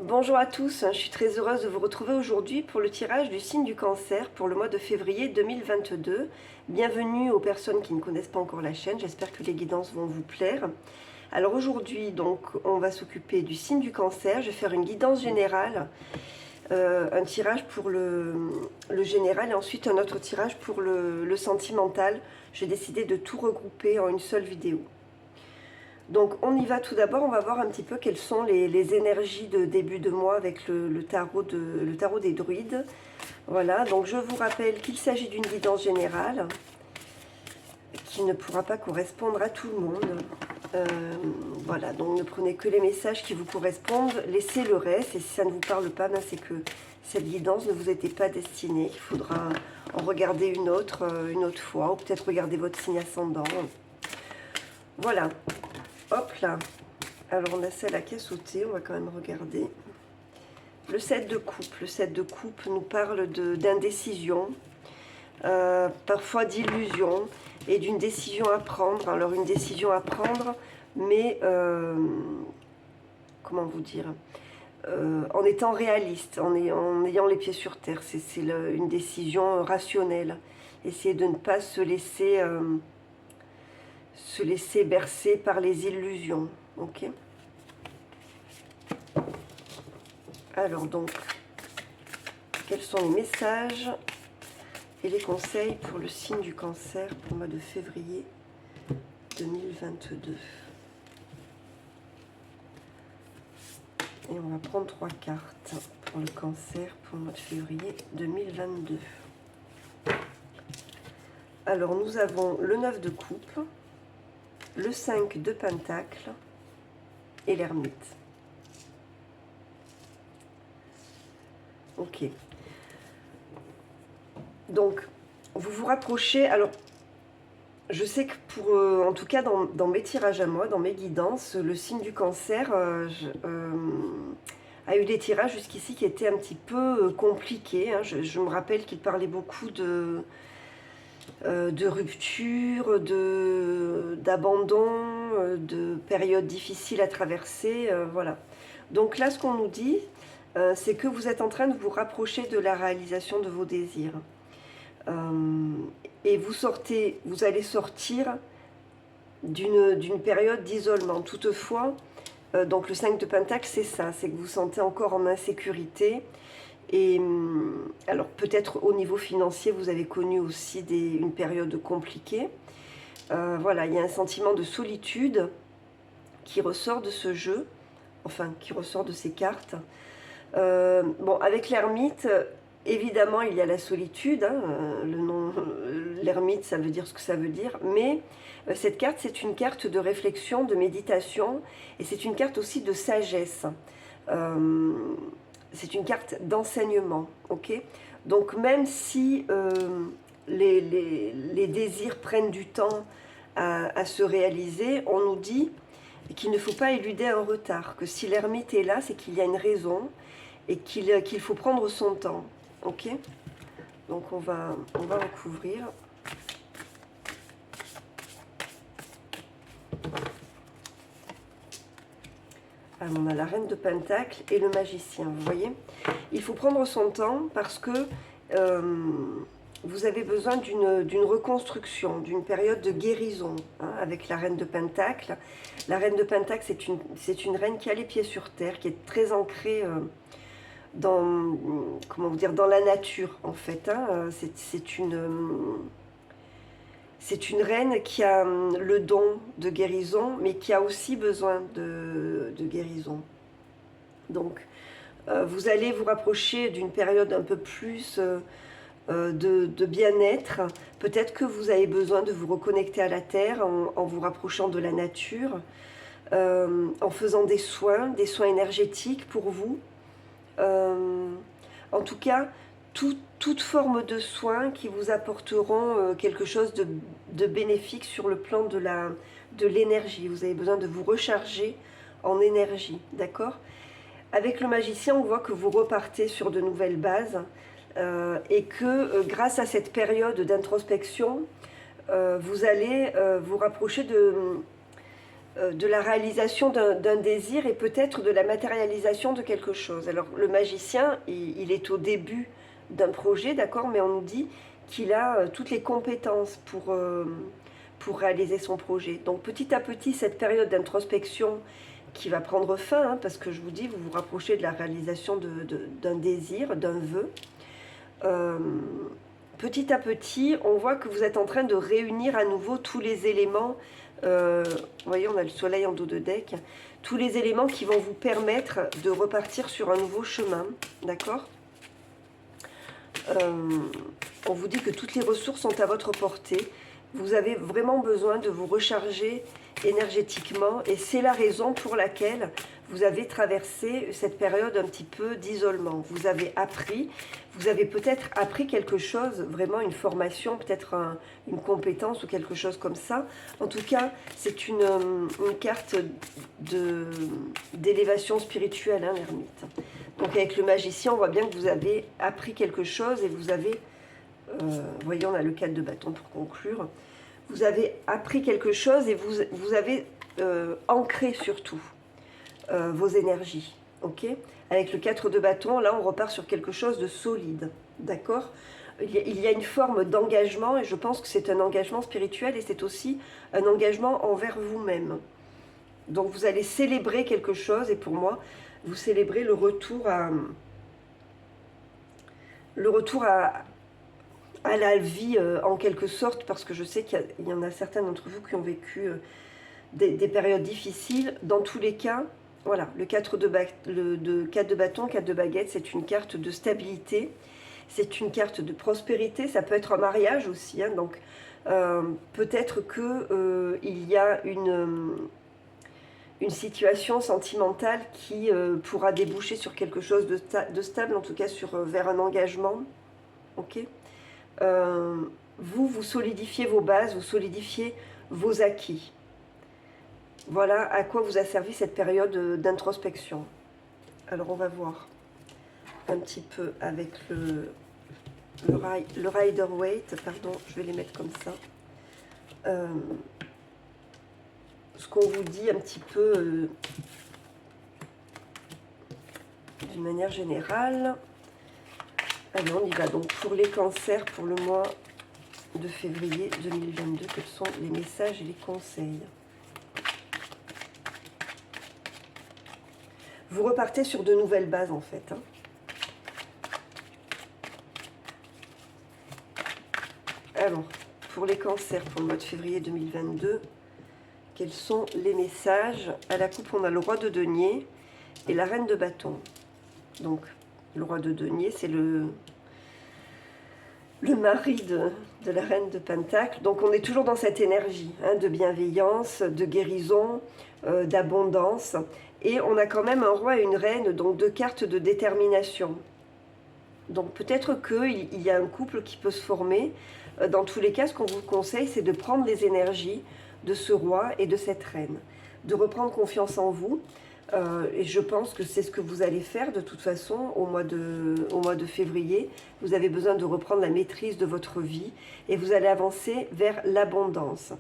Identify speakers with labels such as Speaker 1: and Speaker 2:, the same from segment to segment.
Speaker 1: Bonjour à tous, je suis très heureuse de vous retrouver aujourd'hui pour le tirage du signe du cancer pour le mois de février 2022. Bienvenue aux personnes qui ne connaissent pas encore la chaîne, j'espère que les guidances vont vous plaire. Alors aujourd'hui, donc, on va s'occuper du signe du cancer, je vais faire une guidance générale, un tirage pour le général et ensuite un autre tirage pour le sentimental. J'ai décidé de tout regrouper en une seule vidéo. Donc on y va tout d'abord, on va voir un petit peu quelles sont les énergies de début de mois avec le tarot des druides. Voilà, donc je vous rappelle qu'il s'agit d'une guidance générale qui ne pourra pas correspondre à tout le monde. Voilà, donc ne prenez que les messages qui vous correspondent, laissez le reste, et si ça ne vous parle pas, ben c'est que cette guidance ne vous était pas destinée. Il faudra en regarder une autre fois, ou peut-être regarder votre signe ascendant. Voilà. Hop là, alors on a celle à qui a sauté, on va quand même regarder. Le 7 de coupe, le 7 de coupe nous parle d'indécision, parfois d'illusion et d'une décision à prendre. Alors une décision à prendre, mais comment vous dire, en étant réaliste, en ayant les pieds sur terre. C'est une décision rationnelle. Essayez de ne pas se laisser bercer par les illusions, ok? Alors donc, quels sont les messages et les conseils pour le signe du cancer pour le mois de février 2022? Et on va prendre 3 cartes pour le cancer pour le mois de février 2022. Alors nous avons le 9 de coupe, le 5 de pentacle et l'ermite. Ok. Donc, vous vous rapprochez. Alors, je sais que pour, en tout cas dans mes tirages à moi, dans mes guidances, le signe du cancer a eu des tirages jusqu'ici qui étaient un petit peu compliqués. Hein. Je me rappelle qu'il parlait beaucoup de rupture, d'abandon, de périodes difficiles à traverser, voilà. Donc là, ce qu'on nous dit, c'est que vous êtes en train de vous rapprocher de la réalisation de vos désirs. Et vous allez sortir d'une période d'isolement. Toutefois, donc le 5 de Pentacle, c'est ça, c'est que vous vous sentez encore en insécurité. Et alors peut-être au niveau financier, vous avez connu aussi une période compliquée. Voilà, il y a un sentiment de solitude qui ressort de ce jeu, enfin qui ressort de ces cartes. Bon, avec l'ermite, évidemment, il y a la solitude. Hein, le nom, l'ermite, ça veut dire ce que ça veut dire. Mais cette carte, c'est une carte de réflexion, de méditation, et c'est une carte aussi de sagesse. C'est une carte d'enseignement, ok? Donc même si les désirs prennent du temps à se réaliser, on nous dit qu'il ne faut pas éluder un retard, que si l'ermite est là, c'est qu'il y a une raison et qu'il faut prendre son temps, ok? Donc on va recouvrir. Alors on a la reine de pentacle et le magicien, vous voyez. Il faut prendre son temps parce que vous avez besoin d'une reconstruction, d'une période de guérison, hein, avec la reine de pentacle. La reine de pentacle, c'est une reine qui a les pieds sur terre, qui est très ancrée dans, comment vous dire, dans la nature en fait. Hein. C'est une reine qui a le don de guérison, mais qui a aussi besoin de guérison. Donc, vous allez vous rapprocher d'une période un peu plus de bien-être. Peut-être que vous avez besoin de vous reconnecter à la terre en vous rapprochant de la nature, en faisant des soins énergétiques pour vous. En tout cas, toute forme de soins qui vous apporteront quelque chose de bénéfique sur le plan de l'énergie. Vous avez besoin de vous recharger en énergie, d'accord? Avec le magicien, on voit que vous repartez sur de nouvelles bases et que grâce à cette période d'introspection, vous allez vous rapprocher de la réalisation d'un désir et peut-être de la matérialisation de quelque chose. Alors le magicien, il est au début d'un projet, d'accord, mais on nous dit qu'il a toutes les compétences pour réaliser son projet. Donc petit à petit, cette période d'introspection qui va prendre fin, hein, parce que je vous dis, vous vous rapprochez de la réalisation d'un désir, d'un vœu. Petit à petit, on voit que vous êtes en train de réunir à nouveau tous les éléments. Vous voyez, on a le soleil en dos de deck. Tous les éléments qui vont vous permettre de repartir sur un nouveau chemin. D'accord ? On vous dit que toutes les ressources sont à votre portée. Vous avez vraiment besoin de vous recharger énergétiquement. Et c'est la raison pour laquelle vous avez traversé cette période un petit peu d'isolement. Vous avez appris, vous avez peut-être appris quelque chose, vraiment une formation, peut-être une compétence ou quelque chose comme ça. En tout cas, c'est une carte d'élévation spirituelle, hein, l'ermite. Donc avec le magicien, on voit bien que vous avez appris quelque chose et vous avez, voyez, on a le 4 de bâton pour conclure. Vous avez appris quelque chose et vous avez ancré surtout vos énergies, ok? Avec le 4 de bâton, là on repart sur quelque chose de solide, d'accord? Il y a une forme d'engagement et je pense que c'est un engagement spirituel et c'est aussi un engagement envers vous-même. Donc vous allez célébrer quelque chose et pour moi, vous célébrez le retour à la vie en quelque sorte, parce que je sais qu'il y en a certains d'entre vous qui ont vécu des périodes difficiles. Dans tous les cas, voilà, le 4 de bâton, 4 de baguette, c'est une carte de stabilité, c'est une carte de prospérité, ça peut être un mariage aussi, hein, donc peut-être qu'il y a une situation sentimentale qui pourra déboucher sur quelque chose de stable, en tout cas vers un engagement, ok. Vous solidifiez vos bases, vous solidifiez vos acquis. Voilà à quoi vous a servi cette période d'introspection. Alors on va voir un petit peu avec le Rider-Waite, pardon, je vais les mettre comme ça. Ce qu'on vous dit un petit peu d'une manière générale. Allez, on y va. Donc pour les cancers, pour le mois de février 2022, quels sont les messages et les conseils? Vous repartez sur de nouvelles bases en fait, hein. Alors, pour les cancers, pour le mois de février 2022, quels sont les messages? À la coupe, on a le roi de denier et la reine de bâton. Donc, le roi de denier, c'est le mari de la reine de pentacle. Donc, on est toujours dans cette énergie, hein, de bienveillance, de guérison, d'abondance. Et on a quand même un roi et une reine, donc deux cartes de détermination. Donc, peut-être qu'il y a un couple qui peut se former. Dans tous les cas, ce qu'on vous conseille, c'est de prendre les énergies de ce roi et de cette reine, de reprendre confiance en vous. Et je pense que c'est ce que vous allez faire de toute façon au mois de février. Vous avez besoin de reprendre la maîtrise de votre vie et vous allez avancer vers l'abondance.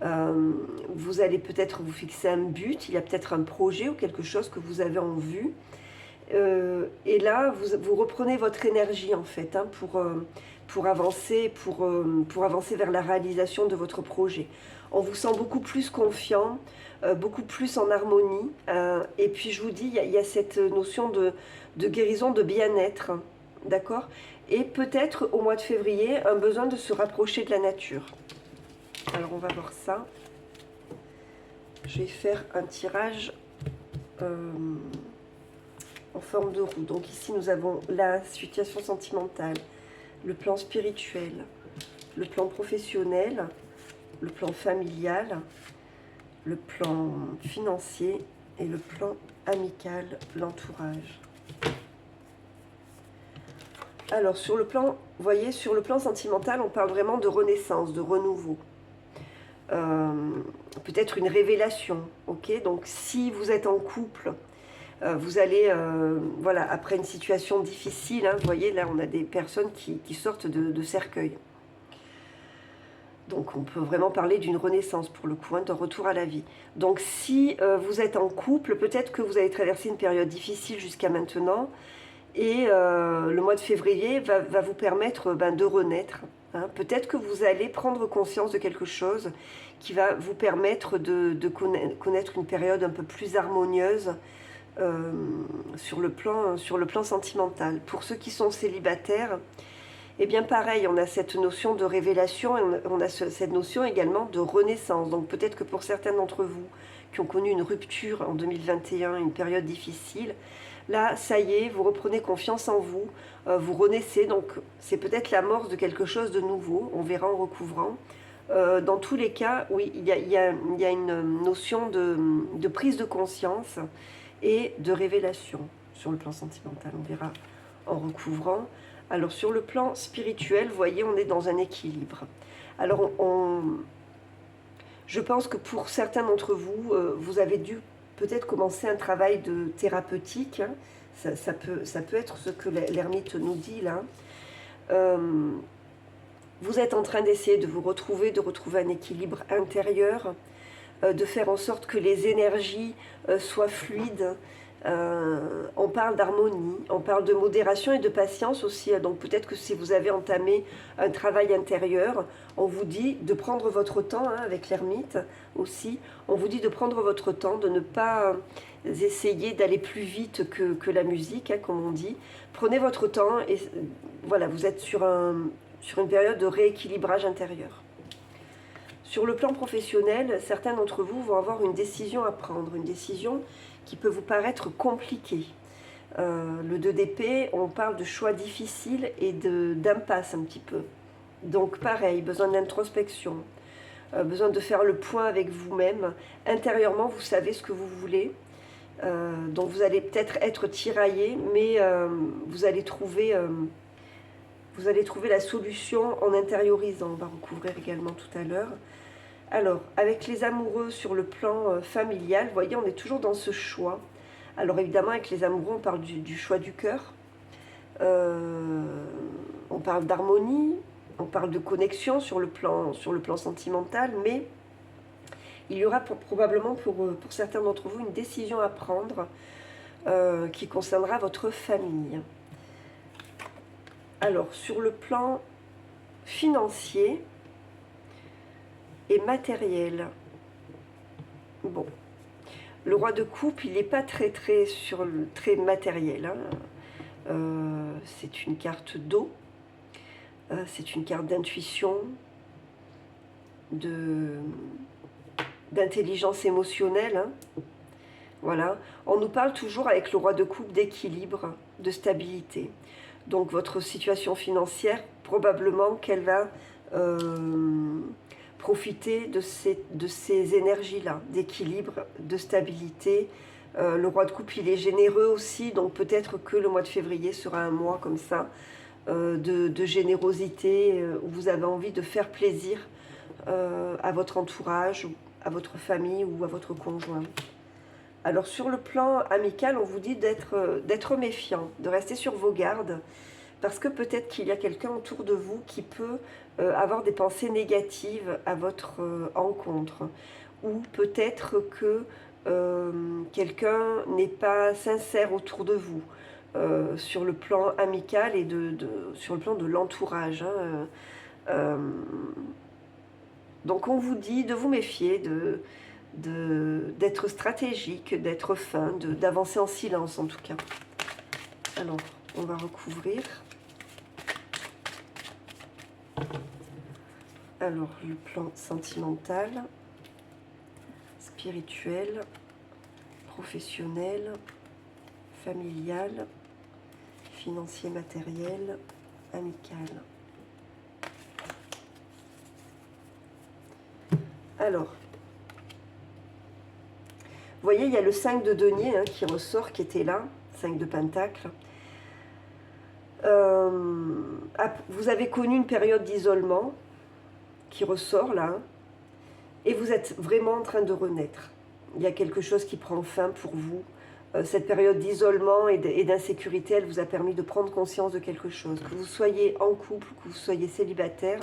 Speaker 1: Vous allez peut-être vous fixer un but, il y a peut-être un projet ou quelque chose que vous avez en vue. Et là, vous reprenez votre énergie en fait, hein, pour avancer vers la réalisation de votre projet. On vous sent beaucoup plus confiant, beaucoup plus en harmonie. Et puis je vous dis, il y a cette notion de guérison, de bien-être, d'accord? Et peut-être au mois de février, un besoin de se rapprocher de la nature. Alors on va voir ça. Je vais faire un tirage en forme de roue. Donc ici nous avons la situation sentimentale, le plan spirituel, le plan professionnel, le plan familial, le plan financier et le plan amical, l'entourage. Alors sur le plan, vous voyez, sur le plan sentimental, on parle vraiment de renaissance, de renouveau. Peut-être une révélation, ok? Donc si vous êtes en couple, vous allez, voilà, après une situation difficile, hein, vous voyez, là on a des personnes qui sortent de cercueil. Donc on peut vraiment parler d'une renaissance pour le coup, hein, d'un retour à la vie. Donc si vous êtes en couple, peut-être que vous avez traversé une période difficile jusqu'à maintenant, et le mois de février va vous permettre de renaître. Hein. Peut-être que vous allez prendre conscience de quelque chose qui va vous permettre de connaître une période un peu plus harmonieuse sur le plan sentimental. Pour ceux qui sont célibataires, eh bien pareil, on a cette notion de révélation et on a cette notion également de renaissance. Donc peut-être que pour certains d'entre vous qui ont connu une rupture en 2021, une période difficile, là, ça y est, vous reprenez confiance en vous, vous renaissez, donc c'est peut-être l'amorce de quelque chose de nouveau, on verra en recouvrant. Dans tous les cas, oui, il y a une notion de prise de conscience et de révélation sur le plan sentimental, on verra en recouvrant. Alors sur le plan spirituel, vous voyez, on est dans un équilibre. Alors je pense que pour certains d'entre vous, vous avez dû peut-être commencer un travail de thérapeutique. Hein. Ça peut être ce que l'ermite nous dit là. Vous êtes en train d'essayer de vous retrouver, de retrouver un équilibre intérieur, de faire en sorte que les énergies soient fluides. On parle d'harmonie, on parle de modération et de patience aussi. Donc peut-être que si vous avez entamé un travail intérieur, on vous dit de prendre votre temps, hein, avec l'ermite aussi, on vous dit de prendre votre temps, de ne pas essayer d'aller plus vite que la musique, hein, comme on dit. Prenez votre temps et voilà, vous êtes sur une période de rééquilibrage intérieur. Sur le plan professionnel, certains d'entre vous vont avoir une décision à prendre, une décision qui peut vous paraître compliquée. Le 2 d'épée, on parle de choix difficiles et d'impasse un petit peu. Donc pareil, besoin d'introspection, besoin de faire le point avec vous-même. Intérieurement, vous savez ce que vous voulez. Donc vous allez peut-être être tiraillé, mais vous allez trouver la solution en intériorisant. On va recouvrir également tout à l'heure. Alors, avec les amoureux sur le plan familial, vous voyez, on est toujours dans ce choix. Alors évidemment, avec les amoureux, on parle du choix du cœur. On parle d'harmonie, on parle de connexion sur le plan sentimental, mais il y aura probablement pour certains d'entre vous une décision à prendre qui concernera votre famille. Alors, sur le plan financier et matériel, bon, le roi de coupe, il n'est pas très matériel. Hein. C'est une carte d'eau, c'est une carte d'intuition, d'intelligence émotionnelle. Hein. Voilà, on nous parle toujours avec le roi de coupe d'équilibre, de stabilité. Donc votre situation financière, probablement qu'elle va profiter de ces énergies-là, d'équilibre, de stabilité. Le roi de coupe, il est généreux aussi, donc peut-être que le mois de février sera un mois comme ça, de générosité, où vous avez envie de faire plaisir à votre entourage, à votre famille ou à votre conjoint. Alors sur le plan amical, on vous dit d'être méfiant, de rester sur vos gardes, parce que peut-être qu'il y a quelqu'un autour de vous qui peut avoir des pensées négatives à votre encontre, ou peut-être que quelqu'un n'est pas sincère autour de vous, sur le plan amical et sur le plan de l'entourage. Hein, donc on vous dit de vous méfier, d'être stratégique, d'être fin, d'avancer en silence en tout cas. Alors, on va recouvrir. Alors, le plan sentimental, spirituel, professionnel, familial, financier, matériel, amical. Alors, vous voyez, il y a le 5 de denier hein, qui ressort, qui était là, 5 de pentacle. Vous avez connu une période d'isolement qui ressort là, hein, et vous êtes vraiment en train de renaître. Il y a quelque chose qui prend fin pour vous. Cette période d'isolement et d'insécurité, elle vous a permis de prendre conscience de quelque chose. Que vous soyez en couple, que vous soyez célibataire,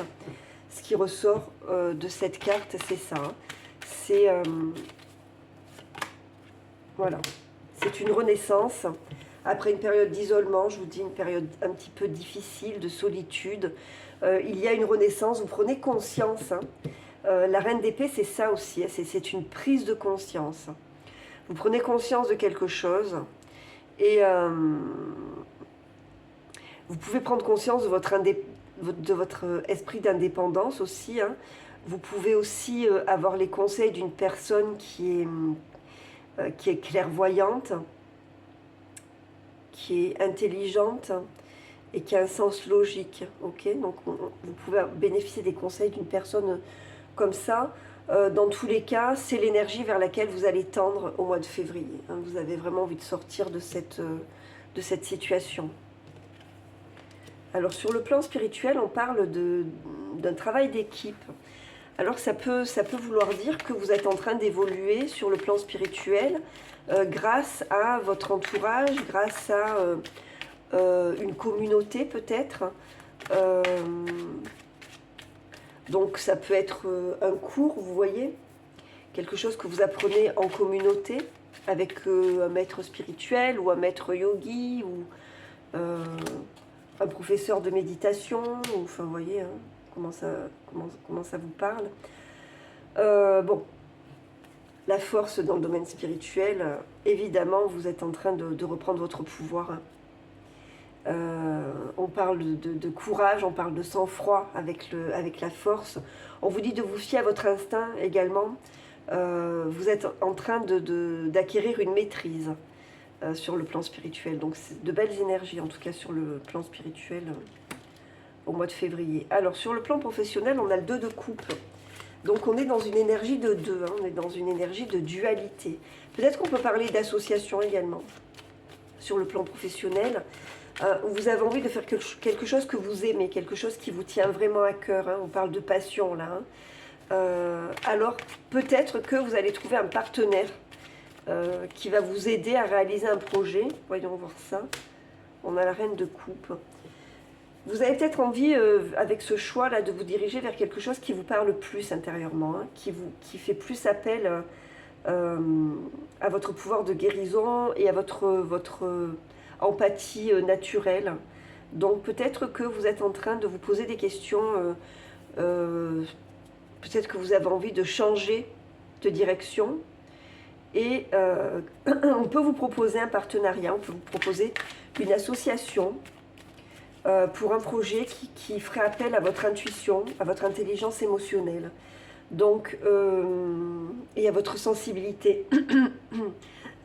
Speaker 1: ce qui ressort de cette carte, c'est ça. Hein. C'est voilà, c'est une renaissance. Après une période d'isolement, je vous dis une période un petit peu difficile, de solitude, il y a une renaissance, vous prenez conscience. Hein. La reine d'épée, c'est ça aussi, hein, c'est une prise de conscience. Vous prenez conscience de quelque chose et vous pouvez prendre conscience de votre esprit d'indépendance aussi. Hein. Vous pouvez aussi avoir les conseils d'une personne qui est clairvoyante, qui est intelligente et qui a un sens logique. Okay, donc vous pouvez bénéficier des conseils d'une personne comme ça. Dans tous les cas, c'est l'énergie vers laquelle vous allez tendre au mois de février. Hein. Vous avez vraiment envie de sortir de cette situation. Alors sur le plan spirituel, on parle d'un travail d'équipe. Alors ça peut vouloir dire que vous êtes en train d'évoluer sur le plan spirituel grâce à votre entourage, grâce à une communauté peut-être. Donc ça peut être un cours, vous voyez, quelque chose que vous apprenez en communauté avec un maître spirituel ou un maître yogi ou un professeur de méditation, ou, enfin vous voyez hein, comment ça vous parle. Bon, la force dans le domaine spirituel, évidemment vous êtes en train de reprendre votre pouvoir. Hein. On parle de courage, on parle de sang-froid avec la force. On vous dit de vous fier à votre instinct également. Vous êtes en train d'acquérir une maîtrise sur le plan spirituel. Donc c'est de belles énergies en tout cas sur le plan spirituel au mois de février. Alors sur le plan professionnel, on a le 2 de coupe. Donc on est dans une énergie de 2, hein, on est dans une énergie de dualité. Peut-être qu'on peut parler d'association également sur le plan professionnel. Vous avez envie de faire quelque chose que vous aimez, quelque chose qui vous tient vraiment à cœur. Hein. On parle de passion là. Hein. Alors peut-être que vous allez trouver un partenaire qui va vous aider à réaliser un projet. Voyons voir ça. On a la reine de coupe. Vous avez peut-être envie, avec ce choix-là, de vous diriger vers quelque chose qui vous parle plus intérieurement, hein, qui fait plus appel à votre pouvoir de guérison et à votre empathie naturelle. Donc peut-être que vous êtes en train de vous poser des questions, peut-être que vous avez envie de changer de direction et on peut vous proposer un partenariat, on peut vous proposer une association pour un projet qui ferait appel à votre intuition, à votre intelligence émotionnelle, donc et à votre sensibilité.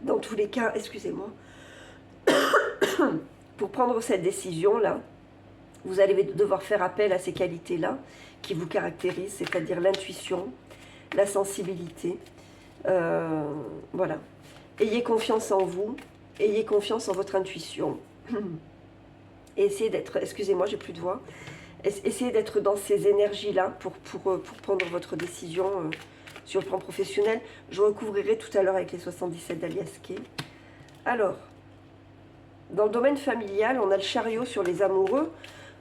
Speaker 1: Dans tous les cas, excusez-moi, pour prendre cette décision-là, vous allez devoir faire appel à ces qualités-là qui vous caractérisent, c'est-à-dire l'intuition, la sensibilité. Voilà. Ayez confiance en vous, ayez confiance en votre intuition. Et essayez d'être, excusez-moi, j'ai plus de voix, essayez d'être dans ces énergies-là pour prendre votre décision sur le plan professionnel. Je recouvrirai tout à l'heure avec les 77 d'Alias Kay. Alors, dans le domaine familial, on a le chariot sur les amoureux.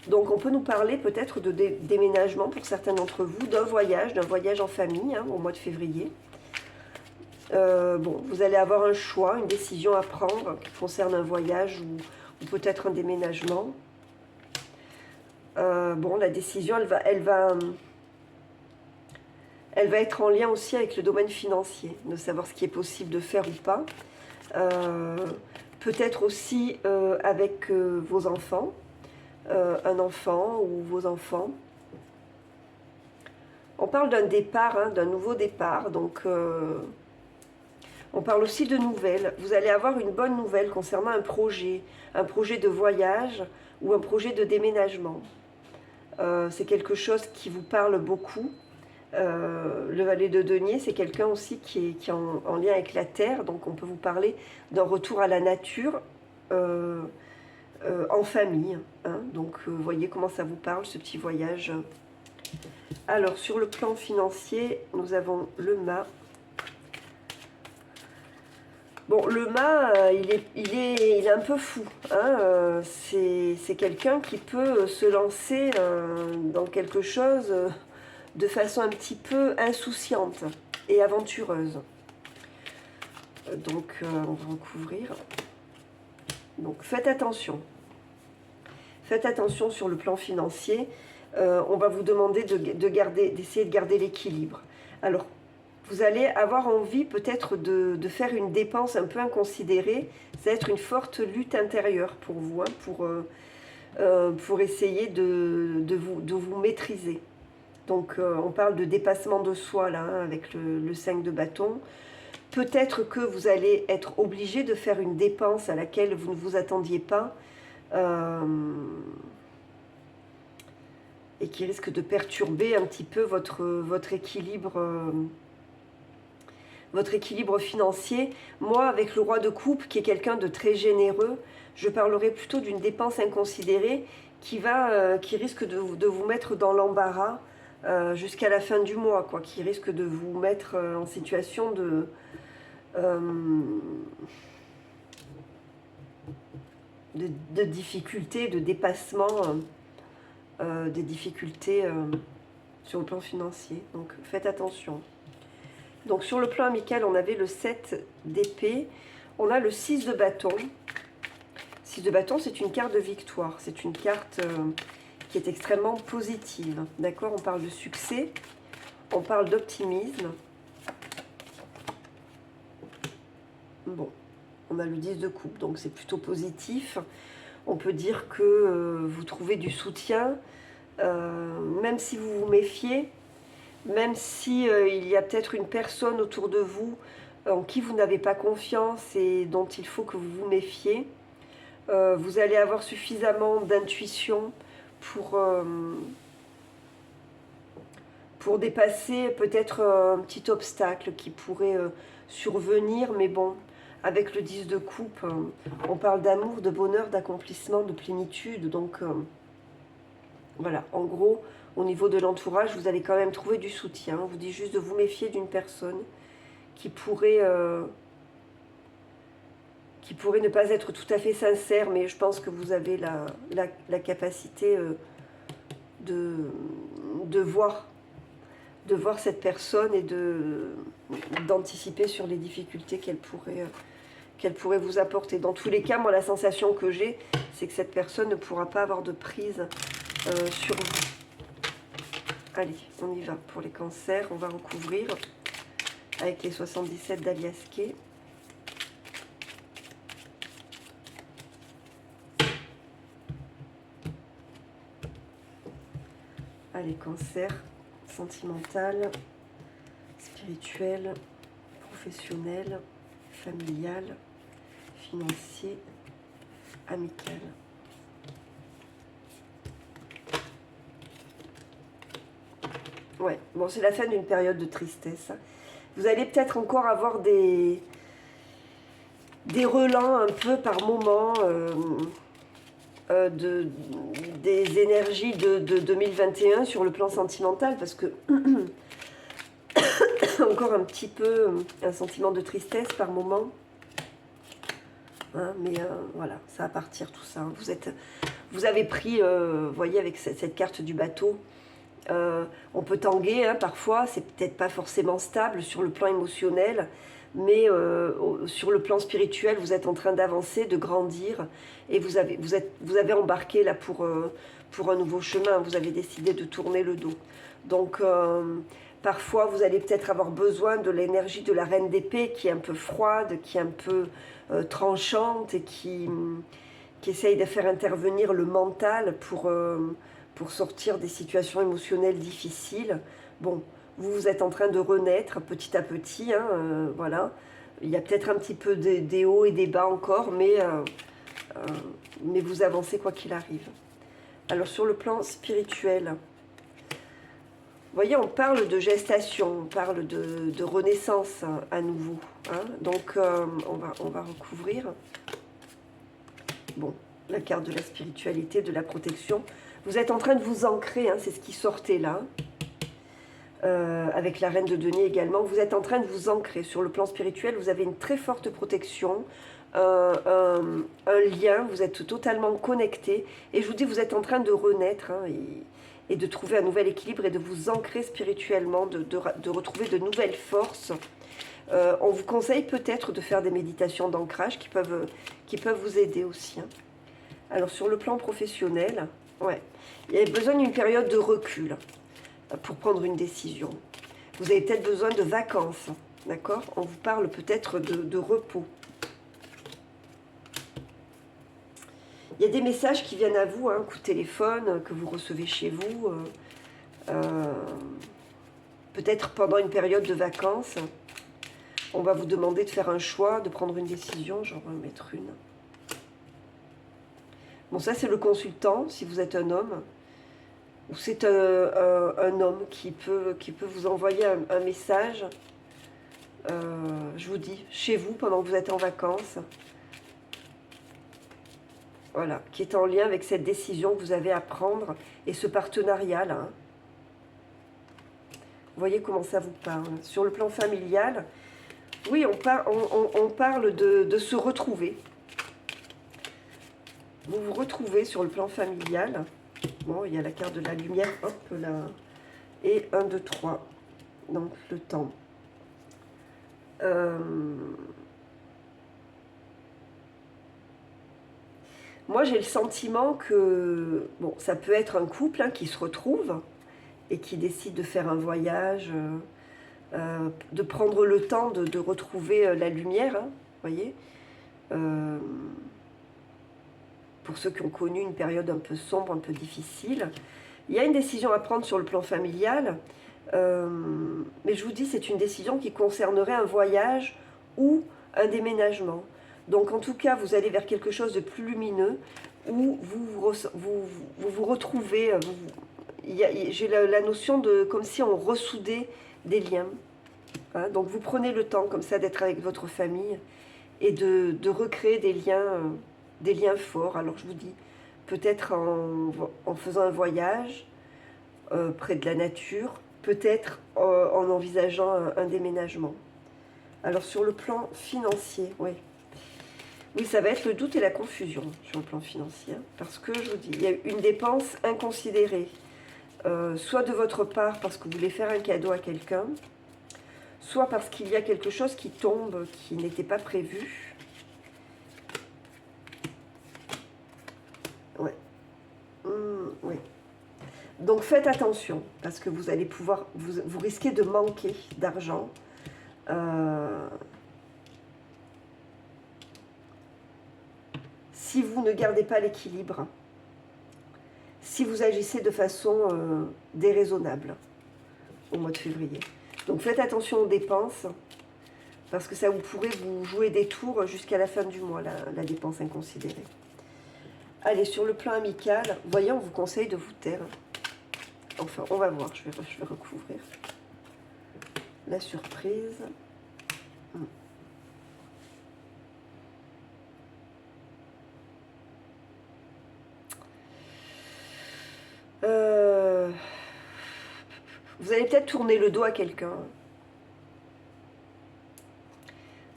Speaker 1: Donc on peut nous parler peut-être de déménagement pour certains d'entre vous, d'un voyage en famille hein, au mois de février. Bon, vous allez avoir un choix, une décision à prendre qui concerne un voyage ou peut-être un déménagement. Bon, la décision, elle va être en lien aussi avec le domaine financier, de savoir ce qui est possible de faire ou pas. Peut-être aussi avec vos enfants, un enfant ou vos enfants. On parle d'un départ, hein, d'un nouveau départ, donc on parle aussi de nouvelles. Vous allez avoir une bonne nouvelle concernant un projet de voyage ou un projet de déménagement. C'est quelque chose qui vous parle beaucoup. Le valet de denier, c'est quelqu'un aussi qui est en lien avec la terre, donc on peut vous parler d'un retour à la nature en famille. Hein. Donc vous voyez comment ça vous parle, ce petit voyage. Alors sur le plan financier, nous avons le mât. Bon, le mât, il est un peu fou. Hein. C'est quelqu'un qui peut se lancer dans quelque chose de façon un petit peu insouciante et aventureuse. Donc, on va recouvrir. Donc, faites attention. Faites attention sur le plan financier. On va vous demander d'essayer de garder l'équilibre. Alors, vous allez avoir envie peut-être de faire une dépense un peu inconsidérée. Ça va être une forte lutte intérieure pour vous, hein, pour essayer de vous maîtriser. Donc, on parle de dépassement de soi, là, hein, avec le 5 de bâton. Peut-être que vous allez être obligé de faire une dépense à laquelle vous ne vous attendiez pas et qui risque de perturber un petit peu votre équilibre financier. Moi, avec le roi de coupe, qui est quelqu'un de très généreux, je parlerai plutôt d'une dépense inconsidérée qui risque de vous mettre dans l'embarras jusqu'à la fin du mois, quoi, qui risque de vous mettre en situation de difficultés, de dépassement, des difficultés sur le plan financier. Donc faites attention. Donc sur le plan amical, on avait le 7 d'épée, on a le 6 de bâton. 6 de bâton, c'est une carte de victoire, c'est une carte qui est extrêmement positive. D'accord, on parle de succès, on parle d'optimisme. Bon, on a le 10 de coupe, donc c'est plutôt positif. On peut dire que vous trouvez du soutien, même si vous vous méfiez, même si il y a peut-être une personne autour de vous en qui vous n'avez pas confiance et dont il faut que vous vous méfiez. Vous allez avoir suffisamment d'intuition pour dépasser peut-être un petit obstacle qui pourrait survenir, mais bon, avec le 10 de coupe, on parle d'amour, de bonheur, d'accomplissement, de plénitude, donc voilà, en gros, au niveau de l'entourage, vous allez quand même trouver du soutien. On vous dit juste de vous méfier d'une personne qui pourrait ne pas être tout à fait sincère, mais je pense que vous avez la capacité de voir cette personne et d'anticiper sur les difficultés qu'elle pourrait vous apporter. Dans tous les cas, moi, la sensation que j'ai, c'est que cette personne ne pourra pas avoir de prise sur vous. Allez, on y va pour les cancers. On va recouvrir avec les 77 d'Aliasqué. Allez, cancer, sentimental, spirituel, professionnel, familial, financier, amical. Ouais, bon, c'est la fin d'une période de tristesse. Vous allez peut-être encore avoir des relents un peu par moment des énergies de 2021 sur le plan sentimental, parce que encore un petit peu un sentiment de tristesse par moment. Hein, mais voilà, ça va partir tout ça. Vous avez pris, vous voyez, avec cette carte du bateau, on peut tanguer, hein, parfois, c'est peut-être pas forcément stable sur le plan émotionnel, mais sur le plan spirituel, vous êtes en train d'avancer, de grandir, et vous avez embarqué là pour un nouveau chemin, vous avez décidé de tourner le dos. Donc, parfois, vous allez peut-être avoir besoin de l'énergie de la reine d'épée, qui est un peu froide, qui est un peu tranchante, et qui essaye de faire intervenir le mental pour sortir des situations émotionnelles difficiles. Bon, vous êtes en train de renaître petit à petit, hein, voilà. Il y a peut-être un petit peu des hauts et des bas encore, mais vous avancez quoi qu'il arrive. Alors sur le plan spirituel, vous voyez, on parle de gestation, on parle de renaissance hein, à nouveau. Hein. Donc on va recouvrir. Bon, la carte de la spiritualité, de la protection. Vous êtes en train de vous ancrer, hein, c'est ce qui sortait là. Avec la reine de denier également. Vous êtes en train de vous ancrer sur le plan spirituel. Vous avez une très forte protection, un lien. Vous êtes totalement connecté. Et je vous dis, vous êtes en train de renaître. Hein, et de trouver un nouvel équilibre et de vous ancrer spirituellement, de retrouver de nouvelles forces. On vous conseille peut-être de faire des méditations d'ancrage qui peuvent vous aider aussi. Hein. Alors sur le plan professionnel, ouais, il y a besoin d'une période de recul pour prendre une décision. Vous avez peut-être besoin de vacances, d'accord? On vous parle peut-être de repos. Il y a des messages qui viennent à vous, un coup de téléphone que vous recevez chez vous, peut-être pendant une période de vacances. On va vous demander de faire un choix, de prendre une décision. J'en vais en mettre une. Bon, ça c'est le consultant, si vous êtes un homme. Ou c'est un homme qui peut vous envoyer un message, je vous dis, chez vous pendant que vous êtes en vacances. Voilà, qui est en lien avec cette décision que vous avez à prendre et ce partenariat là. Hein. Vous voyez comment ça vous parle. Sur le plan familial, oui, on parle de se retrouver. Vous vous retrouvez sur le plan familial. Bon, il y a la carte de la lumière, hop là. Et 1, 2, 3. Donc le temps. Moi, j'ai le sentiment que, bon, ça peut être un couple hein, qui se retrouve et qui décide de faire un voyage, de prendre le temps de retrouver la lumière, hein, voyez. Pour ceux qui ont connu une période un peu sombre, un peu difficile. Il y a une décision à prendre sur le plan familial, mais je vous dis, c'est une décision qui concernerait un voyage ou un déménagement. Donc en tout cas, vous allez vers quelque chose de plus lumineux, où vous retrouvez, j'ai la notion de comme si on ressoudait des liens. Hein, donc vous prenez le temps comme ça d'être avec votre famille et de recréer des liens forts. Alors je vous dis, peut-être en faisant un voyage près de la nature, peut-être en envisageant un déménagement. Alors sur le plan financier, oui. Oui, ça va être le doute et la confusion sur le plan financier. Parce que, je vous dis, il y a une dépense inconsidérée. Soit de votre part parce que vous voulez faire un cadeau à quelqu'un, soit parce qu'il y a quelque chose qui tombe, qui n'était pas prévu. Ouais. Oui. Donc faites attention, parce que vous allez pouvoir, vous risquez de manquer d'argent. Si vous ne gardez pas l'équilibre, si vous agissez de façon déraisonnable au mois de février. Donc faites attention aux dépenses, parce que ça vous pourrait vous jouer des tours jusqu'à la fin du mois, la dépense inconsidérée. Allez, sur le plan amical, voyez, on vous conseille de vous taire. Enfin, on va voir, je vais recouvrir. La surprise. Vous allez peut-être tourner le dos à quelqu'un.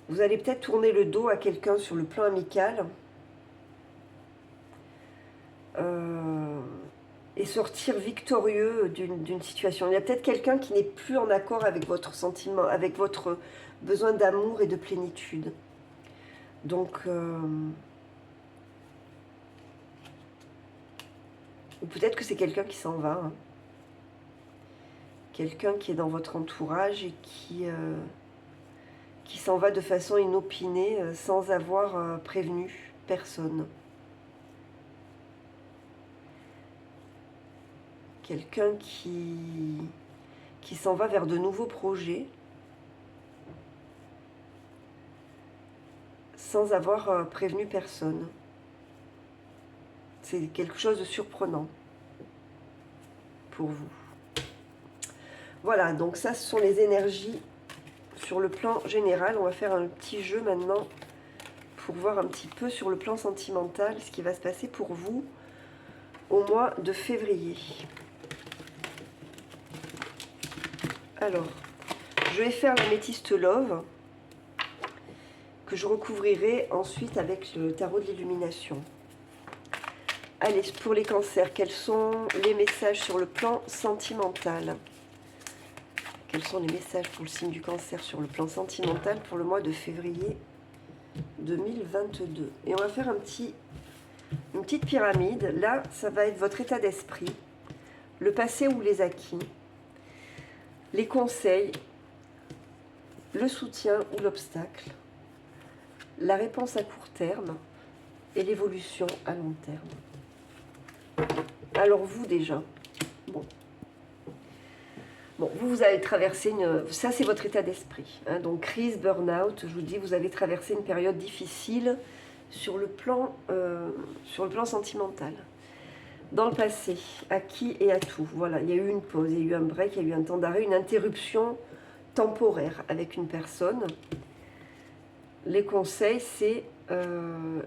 Speaker 1: Vous allez peut-être tourner le dos à quelqu'un sur le plan amical. Et sortir victorieux d'une situation. Il y a peut-être quelqu'un qui n'est plus en accord avec votre sentiment, avec votre besoin d'amour et de plénitude. Donc, ou peut-être que c'est quelqu'un qui s'en va. Hein. Quelqu'un qui est dans votre entourage et qui s'en va de façon inopinée, sans avoir prévenu personne. Quelqu'un qui s'en va vers de nouveaux projets sans avoir prévenu personne. C'est quelque chose de surprenant pour vous. Voilà, donc ça, ce sont les énergies sur le plan général. On va faire un petit jeu maintenant pour voir un petit peu sur le plan sentimental ce qui va se passer pour vous au mois de février. Alors, je vais faire l'améthyste Love, que je recouvrirai ensuite avec le tarot de l'illumination. Allez, pour les cancers, quels sont les messages sur le plan sentimental? Quels sont les messages pour le signe du cancer sur le plan sentimental pour le mois de février 2022? Et on va faire une petite pyramide. Là, ça va être votre état d'esprit, le passé ou les acquis, les conseils, le soutien ou l'obstacle, la réponse à court terme et l'évolution à long terme. Alors vous déjà, bon, vous avez traversé ça c'est votre état d'esprit, hein, donc crise, burn-out, je vous dis, vous avez traversé une période difficile sur le plan sentimental. Dans le passé, à qui et à tout, voilà, il y a eu une pause, il y a eu un break, il y a eu un temps d'arrêt, une interruption temporaire avec une personne. Les conseils, c'est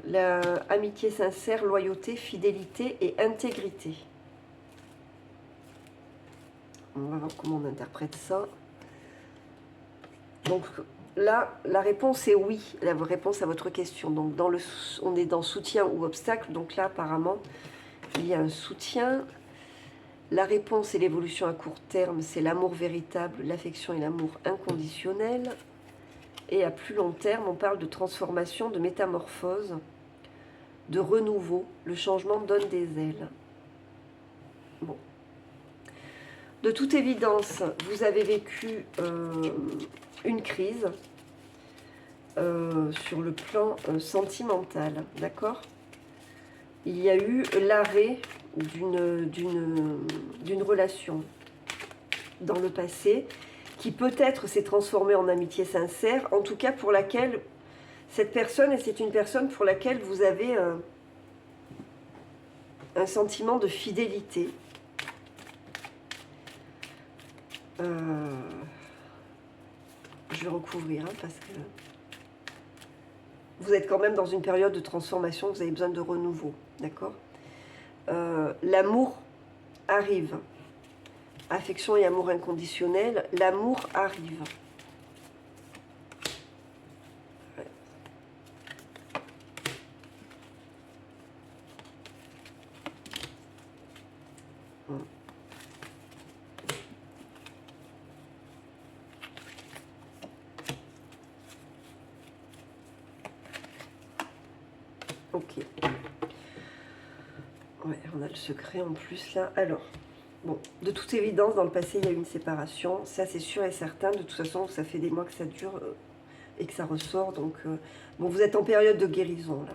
Speaker 1: la amitié sincère, loyauté, fidélité et intégrité. On va voir comment on interprète ça. Donc là, la réponse est oui, la réponse à votre question. Donc on est dans soutien ou obstacle. Donc là, apparemment, il y a un soutien. La réponse et l'évolution à court terme, c'est l'amour véritable, l'affection et l'amour inconditionnel. Et à plus long terme, on parle de transformation, de métamorphose, de renouveau. Le changement donne des ailes. Bon. De toute évidence, vous avez vécu une crise sur le plan sentimental, d'accord? Il y a eu l'arrêt d'une relation dans le passé qui peut-être s'est transformée en amitié sincère, en tout cas pour laquelle cette personne, et c'est une personne pour laquelle vous avez un sentiment de fidélité. Je vais recouvrir parce que vous êtes quand même dans une période de transformation, vous avez besoin de renouveau, d'accord? L'amour arrive. Affection et amour inconditionnel, l'amour arrive. Ouais. Ok. Ouais, on a le secret en plus là. Alors, bon, de toute évidence, dans le passé, il y a eu une séparation. Ça, c'est sûr et certain. De toute façon, ça fait des mois que ça dure et que ça ressort. Donc, bon, vous êtes en période de guérison là.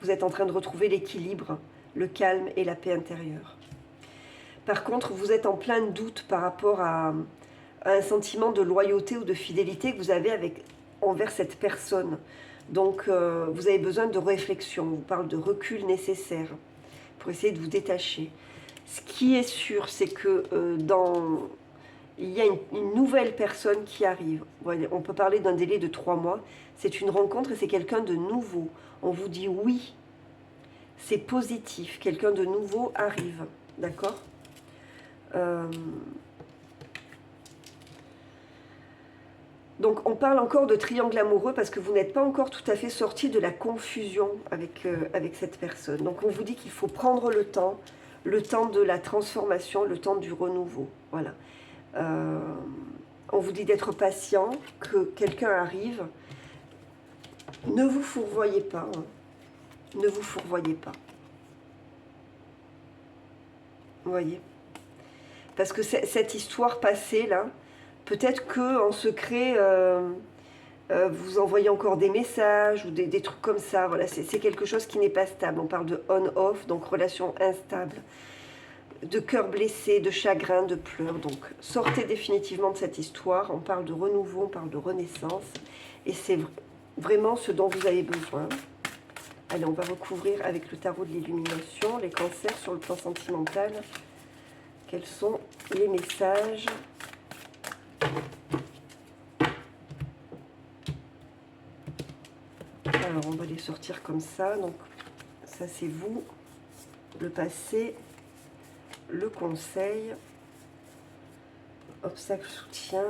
Speaker 1: Vous êtes en train de retrouver l'équilibre, le calme et la paix intérieure. Par contre, vous êtes en plein doute par rapport à un sentiment de loyauté ou de fidélité que vous avez envers cette personne. Donc, vous avez besoin de réflexion. On vous parle de recul nécessaire pour essayer de vous détacher. Ce qui est sûr, c'est que il y a une nouvelle personne qui arrive. On peut parler d'un délai de 3 mois. C'est une rencontre et c'est quelqu'un de nouveau. On vous dit oui, c'est positif. Quelqu'un de nouveau arrive. D'accord ? Donc on parle encore de triangle amoureux parce que vous n'êtes pas encore tout à fait sorti de la confusion avec cette personne. Donc on vous dit qu'il faut prendre le temps de la transformation, le temps du renouveau. Voilà. On vous dit d'être patient, que quelqu'un arrive. Ne vous fourvoyez pas. Hein. Ne vous fourvoyez pas. Vous voyez ? Parce que cette histoire passée, là, peut-être qu'en secret, vous envoyez encore des messages ou des trucs comme ça. Voilà, c'est quelque chose qui n'est pas stable. On parle de on-off, donc relation instable, de cœur blessé, de chagrin, de pleurs. Donc sortez définitivement de cette histoire. On parle de renouveau, on parle de renaissance. Et c'est vraiment ce dont vous avez besoin. Allez, on va recouvrir avec le tarot de l'illumination les cancers sur le plan sentimental. Quels sont les messages ? Alors, on va les sortir comme ça. Donc, ça, c'est vous, le passé, le conseil, obstacle, soutien,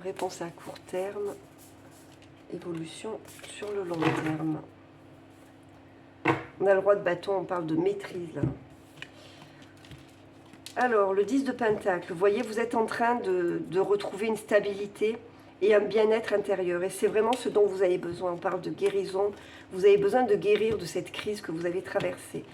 Speaker 1: réponse à court terme, évolution sur le long terme. On a le roi de bâton, on parle de maîtrise là. Alors, le 10 de Pentacle, vous voyez, vous êtes en train de retrouver une stabilité et un bien-être intérieur. Et c'est vraiment ce dont vous avez besoin. On parle de guérison. Vous avez besoin de guérir de cette crise que vous avez traversée.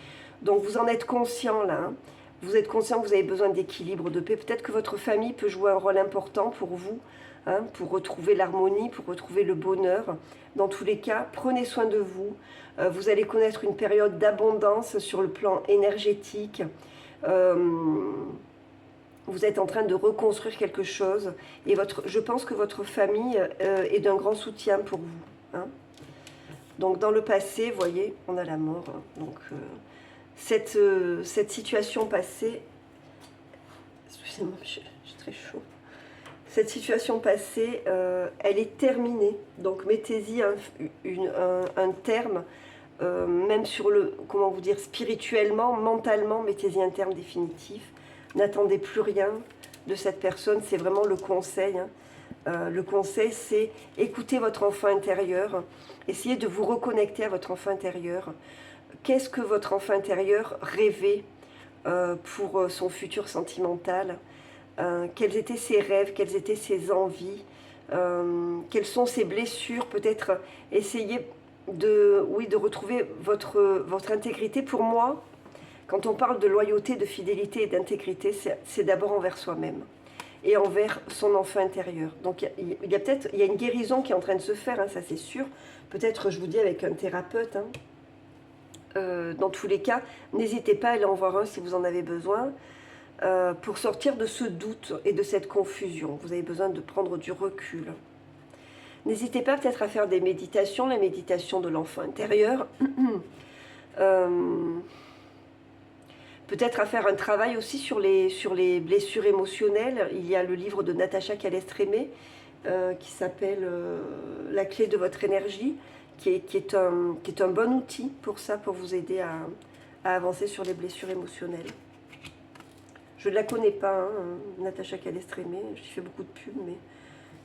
Speaker 1: Donc, vous en êtes conscient là. Hein. Vous êtes conscient que vous avez besoin d'équilibre, de paix. Peut-être que votre famille peut jouer un rôle important pour vous, hein, pour retrouver l'harmonie, pour retrouver le bonheur. Dans tous les cas, prenez soin de vous. Vous allez connaître une période d'abondance sur le plan énergétique. Vous êtes en train de reconstruire quelque chose et je pense que votre famille est d'un grand soutien pour vous. Hein. Donc dans le passé, vous voyez, on a la mort. Hein. Donc cette situation passée, excusez-moi, j'ai très chaud. Cette situation passée, elle est terminée. Donc mettez-y un terme. Même sur le, comment vous dire, spirituellement, mentalement, mettez-y un terme définitif. N'attendez plus rien de cette personne, c'est vraiment le conseil. Hein. Le conseil, c'est écouter votre enfant intérieur, essayez de vous reconnecter à votre enfant intérieur. Qu'est-ce que votre enfant intérieur rêvait pour son futur sentimental? Quels étaient ses rêves, quelles étaient ses envies, quelles sont ses blessures? Peut-être essayez de retrouver votre intégrité. Pour moi, quand on parle de loyauté, de fidélité et d'intégrité, c'est d'abord envers soi-même et envers son enfant intérieur. Donc il y a une guérison qui est en train de se faire, hein, ça c'est sûr. Peut-être, je vous dis, avec un thérapeute. Hein. Dans tous les cas, n'hésitez pas à aller en voir un si vous en avez besoin, pour sortir de ce doute et de cette confusion. Vous avez besoin de prendre du recul. N'hésitez pas peut-être à faire des méditations, les méditations de l'enfant intérieur. Peut-être à faire un travail aussi sur les blessures émotionnelles. Il y a le livre de Natacha Calestrémé qui s'appelle La clé de votre énergie, qui est un bon outil pour ça, pour vous aider à avancer sur les blessures émotionnelles. Je ne la connais pas, hein, Natacha Calestrémé, j'ai fait beaucoup de pubs, mais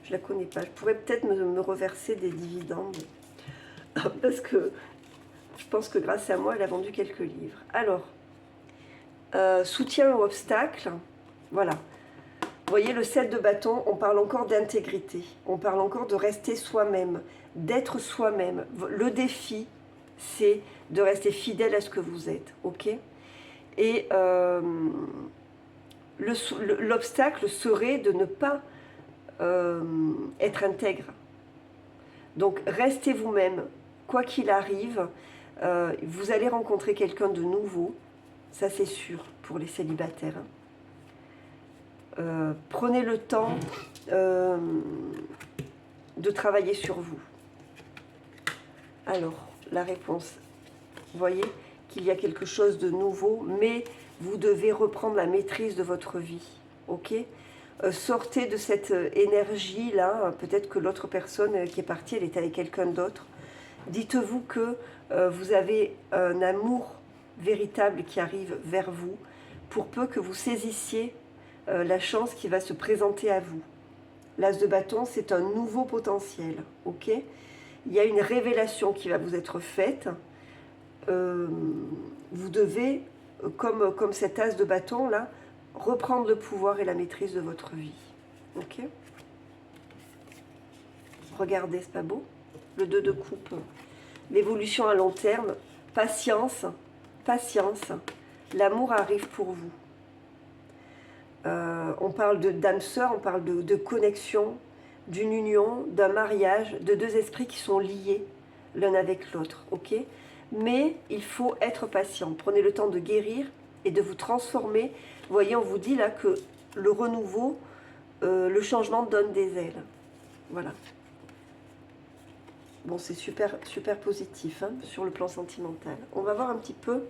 Speaker 1: je ne la connais pas. Je pourrais peut-être me reverser des dividendes, parce que je pense que grâce à moi, elle a vendu quelques livres. Alors, soutien ou obstacle, voilà. Vous voyez, le 7 de bâton, on parle encore d'intégrité, on parle encore de rester soi-même, d'être soi-même. Le défi, c'est de rester fidèle à ce que vous êtes, ok? Et l'obstacle serait de ne pas être intègre. Donc, restez vous-même, quoi qu'il arrive, vous allez rencontrer quelqu'un de nouveau, ça c'est sûr, pour les célibataires. Prenez le temps de travailler sur vous. Alors, la réponse, vous voyez qu'il y a quelque chose de nouveau, mais vous devez reprendre la maîtrise de votre vie, ok? Sortez de cette énergie-là, peut-être que l'autre personne qui est partie, elle est avec quelqu'un d'autre. Dites-vous que vous avez un amour véritable qui arrive vers vous, pour peu que vous saisissiez la chance qui va se présenter à vous. L'as de bâton, c'est un nouveau potentiel, ok? Il y a une révélation qui va vous être faite. Vous devez, comme cet as de bâton là, reprendre le pouvoir et la maîtrise de votre vie, ok? Regardez, c'est pas beau? Le 2 de coupe, l'évolution à long terme, patience, patience, l'amour arrive pour vous. On parle d'âme sœur, on parle de connexion, d'une union, d'un mariage, de deux esprits qui sont liés l'un avec l'autre, ok? Mais il faut être patient. Prenez le temps de guérir et de vous transformer. Vous voyez, on vous dit là que le renouveau, le changement donne des ailes. Voilà. Bon, c'est super, super positif, hein, sur le plan sentimental. On va voir un petit peu,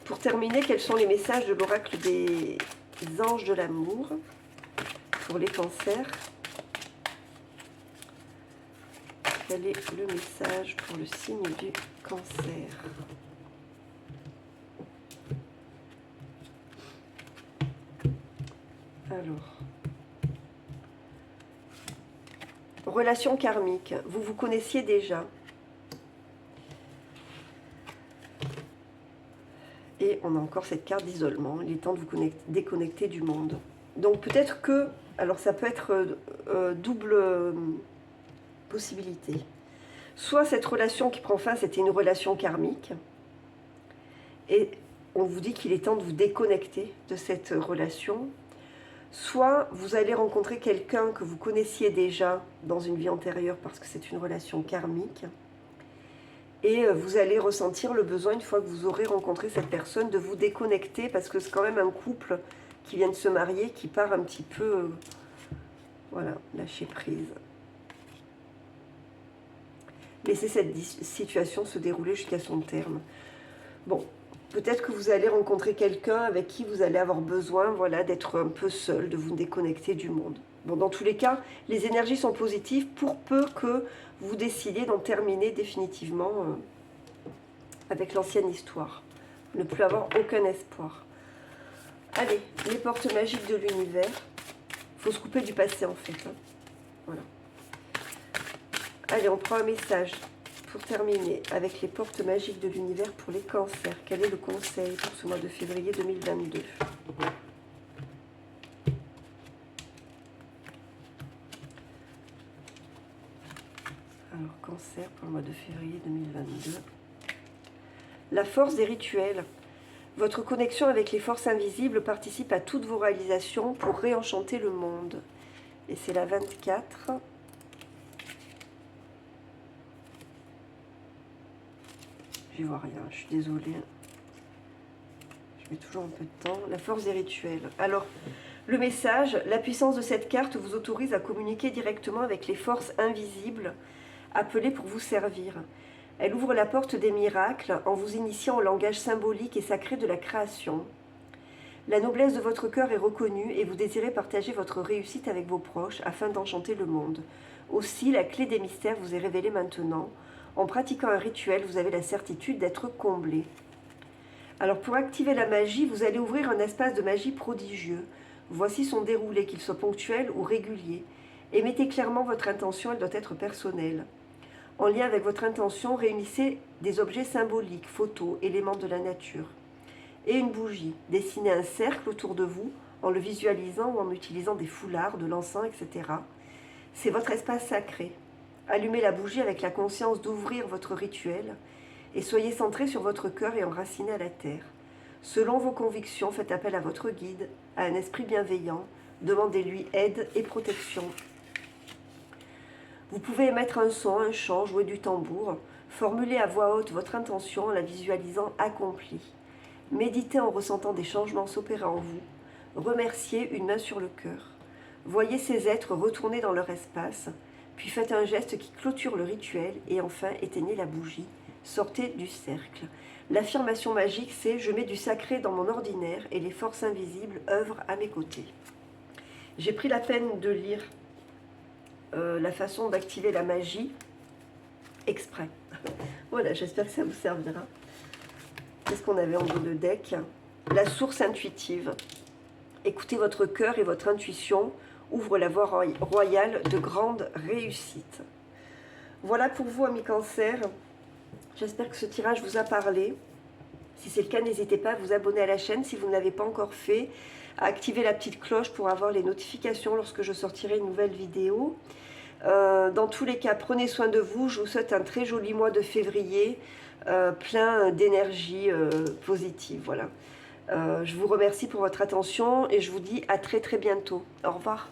Speaker 1: pour terminer, quels sont les messages de l'oracle des anges de l'amour pour les cancers. Quel est le message pour le signe du cancer? Alors, relation karmique, vous vous connaissiez déjà. Et on a encore cette carte d'isolement. Il est temps de vous déconnecter du monde. Donc peut-être que, alors ça peut être double possibilité. Soit cette relation qui prend fin, c'était une relation karmique. Et on vous dit qu'il est temps de vous déconnecter de cette relation. Soit vous allez rencontrer quelqu'un que vous connaissiez déjà dans une vie antérieure parce que c'est une relation karmique. Et vous allez ressentir le besoin, une fois que vous aurez rencontré cette personne, de vous déconnecter parce que c'est quand même un couple qui vient de se marier, qui part un petit peu, voilà, lâcher prise. Laissez cette situation se dérouler jusqu'à son terme. Bon, peut-être que vous allez rencontrer quelqu'un avec qui vous allez avoir besoin, voilà, d'être un peu seul, de vous déconnecter du monde. Bon, dans tous les cas, les énergies sont positives pour peu que vous décidiez d'en terminer définitivement avec l'ancienne histoire. Ne plus avoir aucun espoir. Allez, les portes magiques de l'univers. Il faut se couper du passé en fait. Hein. Voilà. Allez, on prend un message pour terminer avec les portes magiques de l'univers pour les cancers. Quel est le conseil pour ce mois de février 2022 ? Alors, cancer pour le mois de février 2022. La force des rituels. Votre connexion avec les forces invisibles participe à toutes vos réalisations pour réenchanter le monde. Et c'est la 24. Je vois rien, je suis désolée. Je mets toujours un peu de temps. La force des rituels. Alors, le message, la puissance de cette carte vous autorise à communiquer directement avec les forces invisibles appelées pour vous servir. Elle ouvre la porte des miracles en vous initiant au langage symbolique et sacré de la création. La noblesse de votre cœur est reconnue et vous désirez partager votre réussite avec vos proches afin d'enchanter le monde. Aussi, la clé des mystères vous est révélée maintenant. En pratiquant un rituel, vous avez la certitude d'être comblé. Alors pour activer la magie, vous allez ouvrir un espace de magie prodigieux. Voici son déroulé, qu'il soit ponctuel ou régulier. Émettez clairement votre intention, elle doit être personnelle. En lien avec votre intention, réunissez des objets symboliques, photos, éléments de la nature. Et une bougie. Dessinez un cercle autour de vous en le visualisant ou en utilisant des foulards, de l'encens, etc. C'est votre espace sacré. Allumez la bougie avec la conscience d'ouvrir votre rituel et soyez centré sur votre cœur et enraciné à la terre. Selon vos convictions, faites appel à votre guide, à un esprit bienveillant, demandez-lui aide et protection. Vous pouvez émettre un son, un chant, jouer du tambour, formuler à voix haute votre intention en la visualisant accomplie. Méditez en ressentant des changements s'opérer en vous. Remerciez une main sur le cœur. Voyez ces êtres retourner dans leur espace, puis faites un geste qui clôture le rituel et enfin éteignez la bougie. Sortez du cercle. L'affirmation magique, c'est « Je mets du sacré dans mon ordinaire et les forces invisibles œuvrent à mes côtés ». J'ai pris la peine de lire la façon d'activer la magie exprès. Voilà, j'espère que ça vous servira. Qu'est-ce qu'on avait en dos de deck? La source intuitive. Écoutez votre cœur et votre intuition ouvre la voie royale de grande réussite. Voilà pour vous, amis Cancer. J'espère que ce tirage vous a parlé. Si c'est le cas, n'hésitez pas à vous abonner à la chaîne si vous ne l'avez pas encore fait, à activer la petite cloche pour avoir les notifications lorsque je sortirai une nouvelle vidéo. Dans tous les cas, prenez soin de vous. Je vous souhaite un très joli mois de février, plein d'énergie positive. Voilà. Je vous remercie pour votre attention et je vous dis à très très bientôt. Au revoir.